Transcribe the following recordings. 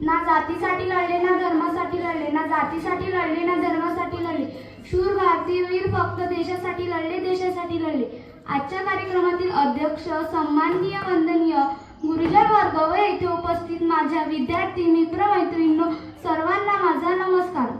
ना जातीसाठी लढले, ना धर्मासाठी लढले, ना जातीसाठी लढले, ना धर्मासाठी लढले. शूर भारतीय वीर फक्त देशासाठी लढले, देशासाठी लढले. आजच्या कार्यक्रमातील अध्यक्ष, सन्माननीय वंदनीय गुरुजन वर्ग व येथे उपस्थित माझ्या विद्यार्थी मित्र मैत्रिणींनो, सर्वांना माझा नमस्कार.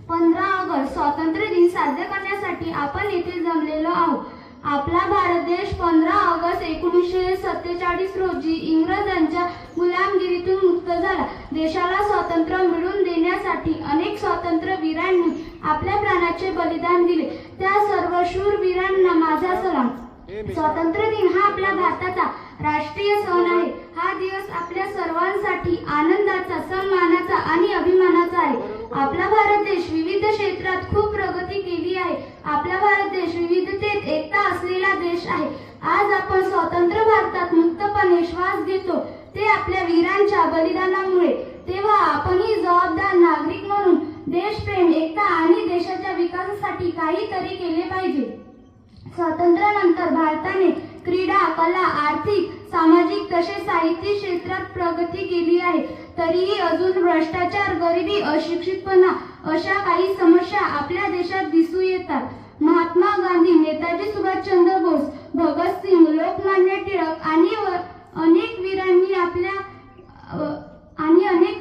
15 ऑगस्ट स्वातंत्र्य दिन साजरा करण्यासाठी आपण येथे जमलेलो आहोत. आपला भारत देश 15 ऑगस्ट 1947 रोजी इंग्रजांच्या गुलामगिरीतून मुक्त झाला. देशाला स्वातंत्र्य मिळवून देण्यासाठी अनेक स्वातंत्र्यवीरांनी आपल्या प्राणाचे बलिदान दिले. त्या सर्व शूरवीरांना माझा सलाम. स्वातंत्र्य दिन हा आपल्या भारताचा राष्ट्रीय सण आहे. हा दिवस आपल्या सर्वांसाठी आनंदाचा, सन्मानाचा आणि अभिमानाचा आहे. आपला भारत देश विविध क्षेत्रात खूप प्रगती केली आहे. आपला भारत देश विविधतेत एकता असलेला देश आहे. आज आपण स्वतंत्र भारतात मुक्तपणे श्वास घेतो ते आपल्या वीरांच्या बलिदानामुळे. तेव्हा आपणही जबाबदार नागरिक म्हणून देशप्रेम, एकता आणि देशाच्या विकासासाठी काहीतरी केले पाहिजे. स्वातंत्र्यानंतर भारताने क्रीडा, कला, आर्थिक, सामाजिक तसेच साहित्य क्षेत्रात प्रगती केली आहे. तरीही अजून भ्रष्टाचार, गरिबी, अशिक्षितपणा अशा काही समस्या आपल्या देशात दिसू येतात. महात्मा गांधी, नेताजी सुभाषचंद्र बोस, भगतसिंग, लोकमान्य टिळक आणि अनेक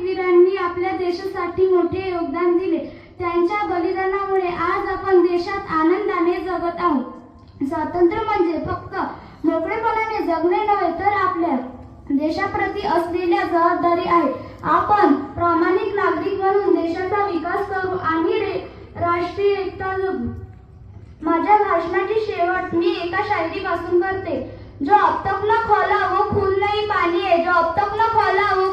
वीरांनी आपल्या देशासाठी मोठे योगदान दिले. त्यांच्या बलिदानामुळे आज आपण देशात आनंदाने जगत आहोत. स्वातंत्र्य म्हणजे फक्त मोकळेपणाने जगणे नव्हे, तर आपल्या देशाप्रती असलेल्या जबाबदारी आहे. आपण प्रामाणिक नागरिक म्हणून देशाचा विकास करू आणि राष्ट्रीय एकता जगू. माझ्या भाषणाची शेवट मी एका शायरीपासून करते. जो अब तक न खोला वो खून नहीं पानी है, जो अब तक न खोला वो